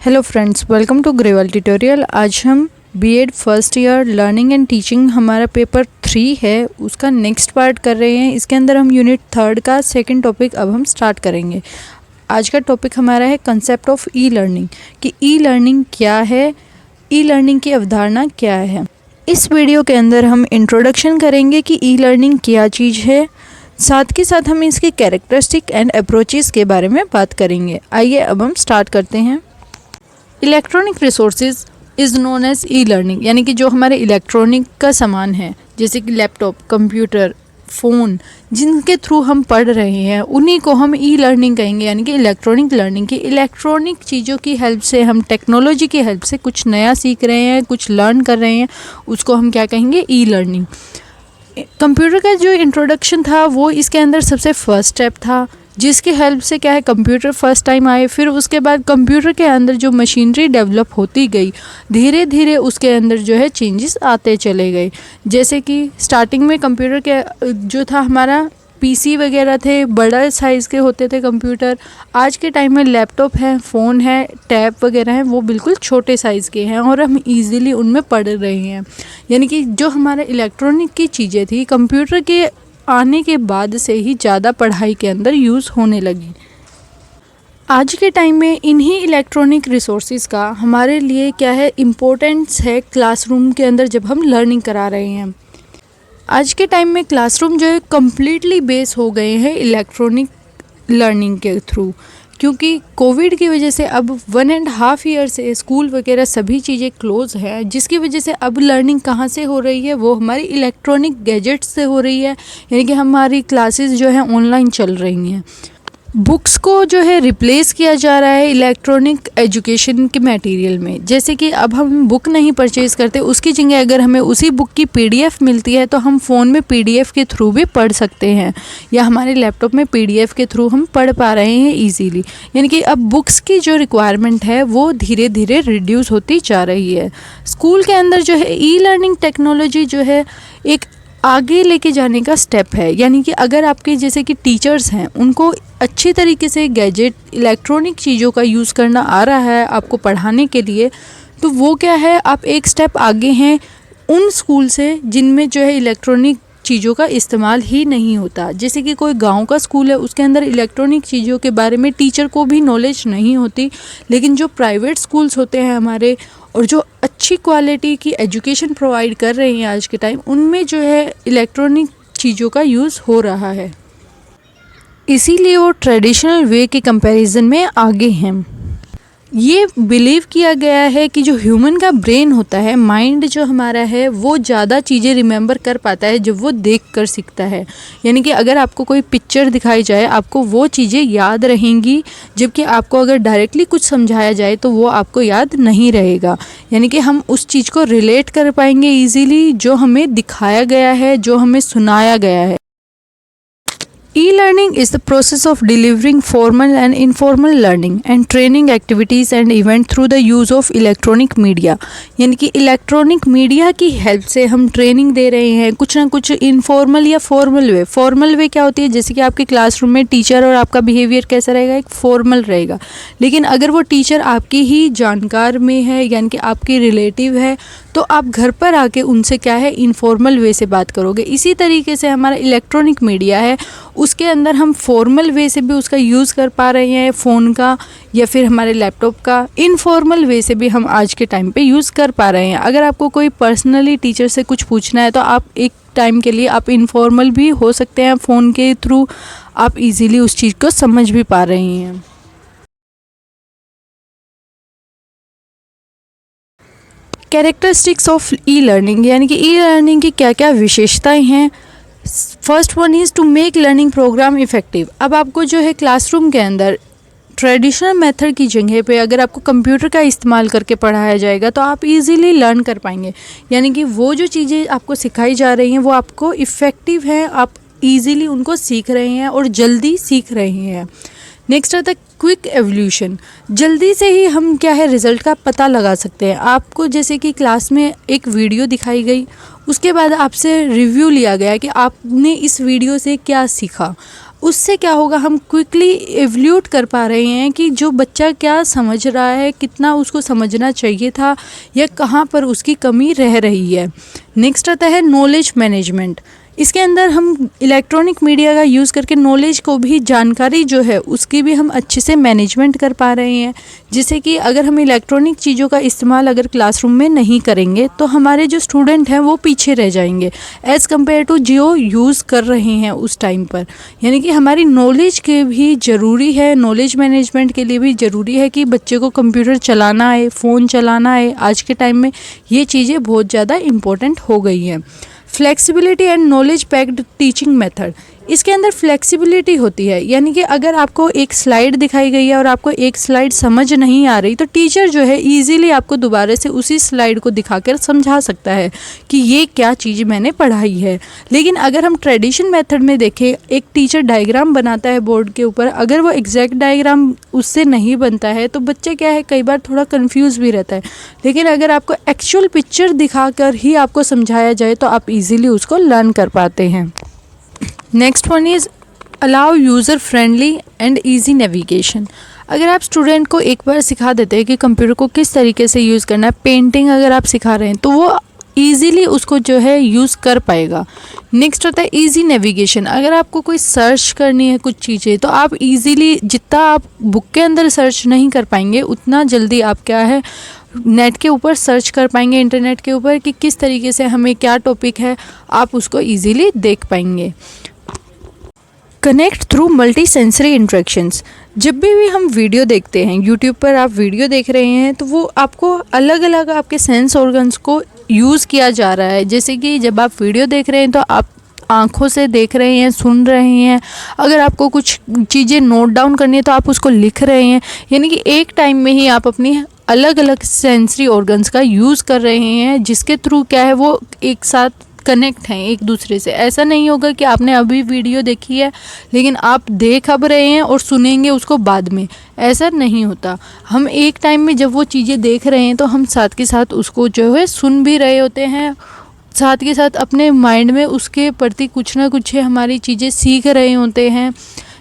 Hello friends, welcome to Grewal tutorial. आज हम BEd first year learning and teaching हमारा paper 3 है, उसका नेक्स्ट पार्ट कर रहे हैं। इसके अंदर हम यूनिट 3 का सेकंड टॉपिक अब हम स्टार्ट करेंगे। आज का टॉपिक हमारा है कंसेप्ट ऑफ ई लर्निंग, कि ई लर्निंग क्या है, ई लर्निंग की अवधारणा क्या है। इस वीडियो के अंदर हम इंट्रोडक्शन करेंगे कि ई लर्निंग क्या चीज़ है, साथ के साथ हम इसकी कैरेक्टरिस्टिक एंड अप्रोचेस के बारे में बात करेंगे। आइए अब हम स्टार्ट करते हैं। Electronic resources is known as e learning, यानी कि जो हमारे इलेक्ट्रॉनिक का सामान है, जैसे कि लैपटॉप, कंप्यूटर, फ़ोन, जिनके थ्रू हम पढ़ रहे हैं, उन्हीं को हम ई लर्निंग कहेंगे, यानी कि इलेक्ट्रॉनिक लर्निंग। की इलेक्ट्रॉनिक चीज़ों की हेल्प से, हम टेक्नोलॉजी की हेल्प से कुछ नया सीख रहे हैं, कुछ लर्न कर रहे हैं, उसको हम क्या कहेंगे, ई लर्निंग। कंप्यूटर का जो इंट्रोडक्शन था वो इसके अंदर सबसे फर्स्ट स्टेप था, जिसकी हेल्प से क्या है, कंप्यूटर फर्स्ट टाइम आए। फिर उसके बाद कंप्यूटर के अंदर जो मशीनरी डेवलप होती गई, धीरे धीरे उसके अंदर जो है चेंजेस आते चले गए। जैसे कि स्टार्टिंग में कंप्यूटर के जो था हमारा पीसी वगैरह थे, बड़ा साइज़ के होते थे कंप्यूटर। आज के टाइम में लैपटॉप है, फ़ोन है, टैब वगैरह हैं, वो बिल्कुल छोटे साइज़ के हैं और हम इजीली उनमें पढ़ रहे हैं। यानी कि जो हमारे इलेक्ट्रॉनिक की चीज़ें थी, कंप्यूटर के आने के बाद से ही ज़्यादा पढ़ाई के अंदर यूज़ होने लगी। आज के टाइम में इन्हीं इलेक्ट्रॉनिक रिसोर्सेज का हमारे लिए क्या है, इम्पोर्टेंस है क्लासरूम के अंदर जब हम लर्निंग करा रहे हैं। आज के टाइम में क्लासरूम जो है कम्प्लीटली बेस हो गए हैं इलेक्ट्रॉनिक लर्निंग के थ्रू, क्योंकि कोविड की वजह से अब 1.5 ईयर से स्कूल वगैरह सभी चीज़ें क्लोज़ हैं, जिसकी वजह से अब लर्निंग कहाँ से हो रही है, वो हमारी इलेक्ट्रॉनिक गैजेट्स से हो रही है। यानी कि हमारी क्लासेस जो है ऑनलाइन चल रही हैं। बुक्स को जो है रिप्लेस किया जा रहा है इलेक्ट्रॉनिक एजुकेशन के मटेरियल में। जैसे कि अब हम बुक नहीं परचेज़ करते, उसकी जगह अगर हमें उसी बुक की पीडीएफ मिलती है तो हम फ़ोन में पीडीएफ के थ्रू भी पढ़ सकते हैं, या हमारे लैपटॉप में पीडीएफ के थ्रू हम पढ़ पा रहे हैं ईजीली। यानी कि अब बुक्स की जो रिक्वायरमेंट है वो धीरे धीरे रिड्यूस होती जा रही है। स्कूल के अंदर जो है ई लर्निंग टेक्नोलॉजी जो है एक आगे लेके जाने का स्टेप है। यानी कि अगर आपके जैसे कि टीचर्स हैं, उनको अच्छी तरीके से गैजेट, इलेक्ट्रॉनिक चीज़ों का यूज़ करना आ रहा है आपको पढ़ाने के लिए, तो वो क्या है, आप एक स्टेप आगे हैं उन स्कूल से जिनमें जो है इलेक्ट्रॉनिक चीज़ों का इस्तेमाल ही नहीं होता। जैसे कि कोई गांव का स्कूल है, उसके अंदर इलेक्ट्रॉनिक चीज़ों के बारे में टीचर को भी नॉलेज नहीं होती, लेकिन जो प्राइवेट स्कूल्स होते हैं हमारे, और जो अच्छी क्वालिटी की एजुकेशन प्रोवाइड कर रहे हैं आज के टाइम, उनमें जो है इलेक्ट्रॉनिक चीज़ों का यूज़ हो रहा है। इसीलिए वो ट्रेडिशनल वे के कंपैरिजन में आगे हैं। ये बिलीव किया गया है कि जो ह्यूमन का ब्रेन होता है, माइंड जो हमारा है, वो ज़्यादा चीज़ें रिमेंबर कर पाता है जब वो देख कर सीखता है। यानी कि अगर आपको कोई पिक्चर दिखाई जाए, आपको वो चीज़ें याद रहेंगी, जबकि आपको अगर डायरेक्टली कुछ समझाया जाए तो वो आपको याद नहीं रहेगा। यानी कि हम उस चीज़ को रिलेट कर पाएंगे ईजीली जो हमें दिखाया गया है, जो हमें सुनाया गया है। E-learning is the process of delivering formal and informal learning and training activities and events through the use of electronic media। यानी कि इलेक्ट्रॉनिक मीडिया की हेल्प से हम ट्रेनिंग दे रहे हैं, कुछ ना कुछ इनफॉर्मल या फॉर्मल वे। फॉर्मल वे क्या होती है, जैसे कि आपके क्लासरूम में टीचर और आपका बिहेवियर कैसा रहेगा, एक फॉर्मल रहेगा। लेकिन अगर वो टीचर आपकी ही जानकार में है, यानी कि आपकी रिलेटिव है, तो आप घर पर आके उनसे क्या है, इनफॉर्मल वे से बात करोगे। इसी तरीके से हमारा इलेक्ट्रॉनिक मीडिया है, उसके अंदर हम फॉर्मल वे से भी उसका यूज़ कर पा रहे हैं, फ़ोन का या फिर हमारे लैपटॉप का। इनफॉर्मल वे से भी हम आज के टाइम पे यूज़ कर पा रहे हैं। अगर आपको कोई पर्सनली टीचर से कुछ पूछना है तो आप एक टाइम के लिए आप इनफॉर्मल भी हो सकते हैं, फ़ोन के थ्रू आप इजीली उस चीज़ को समझ भी पा रहे हैं। कैरेक्टरिस्टिक्स ऑफ ई लर्निंग, यानी कि ई लर्निंग की क्या क्या विशेषताएं हैं। First one is to make learning program effective. अब आपको जो है क्लासरूम के अंदर ट्रेडिशनल मेथड की जगह पे अगर आपको कंप्यूटर का इस्तेमाल करके पढ़ाया जाएगा तो आप इजीली लर्न कर पाएंगे। यानी कि वो जो चीज़ें आपको सिखाई जा रही हैं वो आपको इफ़ेक्टिव हैं, आप इजीली उनको सीख रहे हैं और जल्दी सीख रहे हैं। नेक्स्ट आता है क्विक एवोल्यूशन। जल्दी से ही हम क्या है, रिज़ल्ट का पता लगा सकते हैं। आपको जैसे कि क्लास में एक वीडियो दिखाई गई, उसके बाद आपसे रिव्यू लिया गया कि आपने इस वीडियो से क्या सीखा। उससे क्या होगा, हम क्विकली एवल्यूट कर पा रहे हैं कि जो बच्चा क्या समझ रहा है, कितना उसको समझना चाहिए था, या कहाँ पर उसकी कमी रह रही है। नेक्स्ट आता है नॉलेज मैनेजमेंट। इसके अंदर हम इलेक्ट्रॉनिक मीडिया का यूज़ करके नॉलेज को भी, जानकारी जो है उसकी भी हम अच्छे से मैनेजमेंट कर पा रहे हैं। जिससे कि अगर हम इलेक्ट्रॉनिक चीज़ों का इस्तेमाल अगर क्लासरूम में नहीं करेंगे तो हमारे जो स्टूडेंट हैं वो पीछे रह जाएंगे एज़ कम्पेयर टू जो यूज़ कर रहे हैं उस टाइम पर। यानी कि हमारी नॉलेज के भी ज़रूरी है, नॉलेज मैनेजमेंट के लिए भी ज़रूरी है कि बच्चे को कंप्यूटर चलाना आए, फ़ोन चलाना आए। आज के टाइम में ये चीज़ें बहुत ज़्यादा इम्पोर्टेंट हो गई हैं। Flexibility and knowledge packed teaching method. इसके अंदर फ्लेक्सिबिलिटी होती है, यानी कि अगर आपको एक स्लाइड दिखाई गई है और आपको एक स्लाइड समझ नहीं आ रही तो टीचर जो है इजीली आपको दोबारा से उसी स्लाइड को दिखाकर समझा सकता है कि ये क्या चीज़ मैंने पढ़ाई है। लेकिन अगर हम ट्रेडिशन मेथड में देखें, एक टीचर डायग्राम बनाता है बोर्ड के ऊपर, अगर वो एग्जैक्ट डायग्राम उससे नहीं बनता है तो बच्चा क्या है, कई बार थोड़ा कंफ्यूज भी रहता है। लेकिन अगर आपको एक्चुअल पिक्चर दिखाकर ही आपको समझाया जाए तो आप इजीली उसको लर्न कर पाते हैं। Next one is allow user friendly and easy navigation. अगर आप स्टूडेंट को एक बार सिखा देते हैं कि कंप्यूटर को किस तरीके से यूज़ करना है, पेंटिंग अगर आप सिखा रहे हैं तो वो ईज़िली उसको जो है यूज़ कर पाएगा। नेक्स्ट होता है ईजी नेविगेशन। अगर आपको कोई सर्च करनी है कुछ चीज़ें तो आप इजीली, जितना आप बुक के अंदर सर्च नहीं कर पाएंगे उतना जल्दी आप क्या है नेट के ऊपर सर्च कर पाएंगे, इंटरनेट के ऊपर, कि किस तरीके से हमें क्या टॉपिक है, आप उसको इजीली देख पाएंगे। Connect through multi sensory interactions. जब भी हम वीडियो देखते हैं, यूट्यूब पर आप वीडियो देख रहे हैं तो वो आपको अलग अलग आपके सेंस ऑर्गन्स को यूज़ किया जा रहा है। जैसे कि जब आप वीडियो देख रहे हैं तो आप आँखों से देख रहे हैं, सुन रहे हैं। अगर आपको कुछ चीज़ें नोट डाउन करनी है तो आप उसको लिख रहे हैं। यानी कि एक टाइम में ही आप अपनी अलग अलग सेंसरी ऑर्गन्स का यूज़ कर रहे हैं, जिसके थ्रू क्या है वो एक साथ कनेक्ट हैं एक दूसरे से। ऐसा नहीं होगा कि आपने अभी वीडियो देखी है लेकिन आप देख अब रहे हैं और सुनेंगे उसको बाद में, ऐसा नहीं होता। हम एक टाइम में जब वो चीज़ें देख रहे हैं तो हम साथ के साथ उसको जो है सुन भी रहे होते हैं, साथ के साथ अपने माइंड में उसके प्रति कुछ ना कुछ हमारी चीज़ें सीख रहे होते हैं।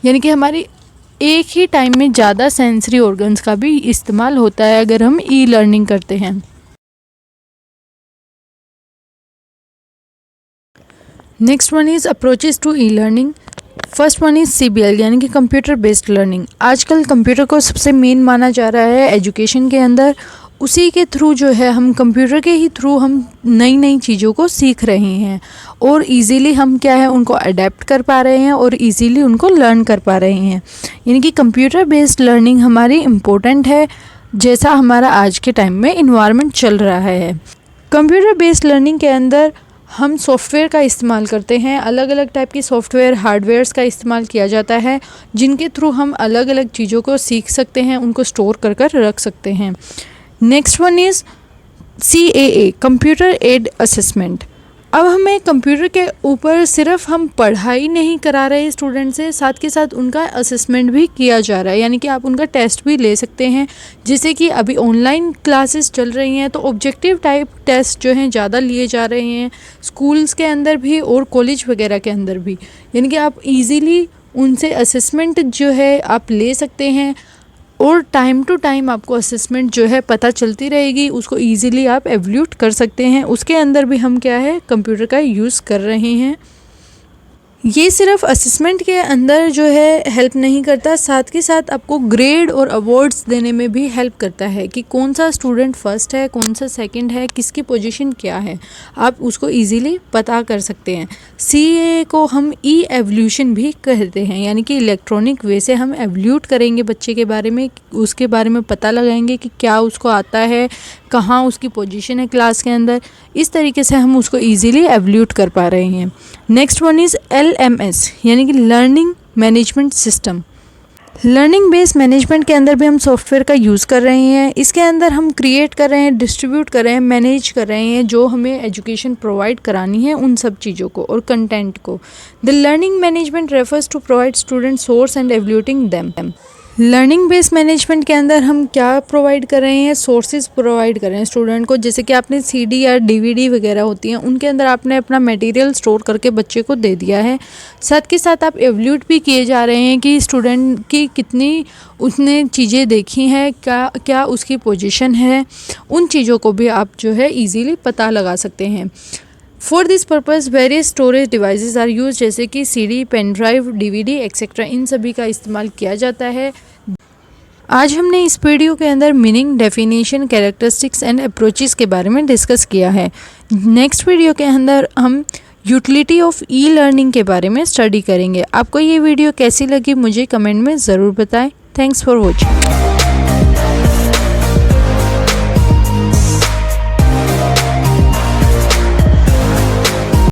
यानी कि हमारी एक ही टाइम में ज़्यादा सेंसरी ऑर्गन्स का भी इस्तेमाल होता है अगर हम ई लर्निंग करते हैं। Next one is approaches to e learning. First one is CBL यानी कि कंप्यूटर बेस्ड लर्निंग। आजकल कंप्यूटर को सबसे मेन माना जा रहा है एजुकेशन के अंदर। उसी के थ्रू जो है हम कंप्यूटर के ही थ्रू हम नई नई चीज़ों को सीख रहे हैं और इजीली हम क्या है उनको अडेप्ट कर पा रहे हैं और इजीली उनको लर्न कर पा रहे हैं। यानी कि कंप्यूटर बेस्ड लर्निंग हमारी इम्पोर्टेंट है, जैसा हमारा आज के टाइम में इन्वायरमेंट चल रहा है। कंप्यूटर बेस्ड लर्निंग के अंदर हम सॉफ्टवेयर का इस्तेमाल करते हैं, अलग अलग टाइप की सॉफ्टवेयर हार्डवेयर्स का इस्तेमाल किया जाता है, जिनके थ्रू हम अलग अलग चीज़ों को सीख सकते हैं, उनको स्टोर कर कर रख सकते हैं। Next one is CAA computer aided assessment. अब हमें कंप्यूटर के ऊपर सिर्फ हम पढ़ाई नहीं करा रहे स्टूडेंट से, साथ के साथ उनका असेसमेंट भी किया जा रहा है। यानी कि आप उनका टेस्ट भी ले सकते हैं। जैसे कि अभी ऑनलाइन क्लासेस चल रही हैं तो ऑब्जेक्टिव टाइप टेस्ट जो हैं ज़्यादा लिए जा रहे हैं स्कूल्स के अंदर भी और कॉलेज वगैरह के अंदर भी। यानी कि आप इजीली उनसे असेसमेंट जो है आप ले सकते हैं और टाइम टू टाइम आपको असेसमेंट जो है पता चलती रहेगी, उसको इजीली आप एवल्यूट कर सकते हैं। उसके अंदर भी हम क्या है कंप्यूटर का यूज़ कर रहे हैं। ये सिर्फ असेसमेंट के अंदर जो है हेल्प नहीं करता, साथ के साथ आपको ग्रेड और अवार्ड्स देने में भी हेल्प करता है कि कौन सा स्टूडेंट फर्स्ट है, कौन सा सेकंड है, किसकी पोजीशन क्या है, आप उसको इजीली पता कर सकते हैं। CAA को हम ई एवल्यूशन भी कहते हैं, यानी कि इलेक्ट्रॉनिक वे से हम एवल्यूट करेंगे बच्चे के बारे में, उसके बारे में पता लगाएंगे कि क्या उसको आता है, कहाँ उसकी पोजीशन है क्लास के अंदर। इस तरीके से हम उसको इजीली एवल्यूट कर पा रहे हैं। नेक्स्ट वन इज़ LMS यानी कि learning management system. Learning based management के अंदर भी हम सॉफ्टवेयर का यूज़ कर रहे हैं। इसके अंदर हम क्रिएट कर रहे हैं, डिस्ट्रीब्यूट कर रहे हैं, मैनेज कर रहे हैं जो हमें एजुकेशन प्रोवाइड करानी है उन सब चीज़ों को और कंटेंट को। The learning management refers to provide student source and evaluating them. Learning based management के अंदर हम क्या प्रोवाइड कर रहे हैं, सोर्सेज प्रोवाइड कर रहे हैं स्टूडेंट को। जैसे कि आपने सीडी या डीवीडी वगैरह होती हैं, उनके अंदर आपने अपना मटेरियल स्टोर करके बच्चे को दे दिया है। साथ के साथ आप एवल्यूट भी किए जा रहे हैं कि स्टूडेंट की कितनी उसने चीज़ें देखी हैं, क्या उसकी पोजीशन है, उन चीज़ों को भी आप जो है ईजीली पता लगा सकते हैं। For this purpose various storage devices are use, जैसे कि CD, pen drive, DVD etcetera, इन सभी का इस्तेमाल किया जाता है। आज हमने इस वीडियो के अंदर meaning, definition, characteristics and approaches के बारे में डिस्कस किया है। नेक्स्ट वीडियो के अंदर हम यूटिलिटी ऑफ ई लर्निंग के बारे में स्टडी करेंगे। आपको ये वीडियो कैसी लगी मुझे कमेंट में ज़रूर बताएं। Thanks for watching.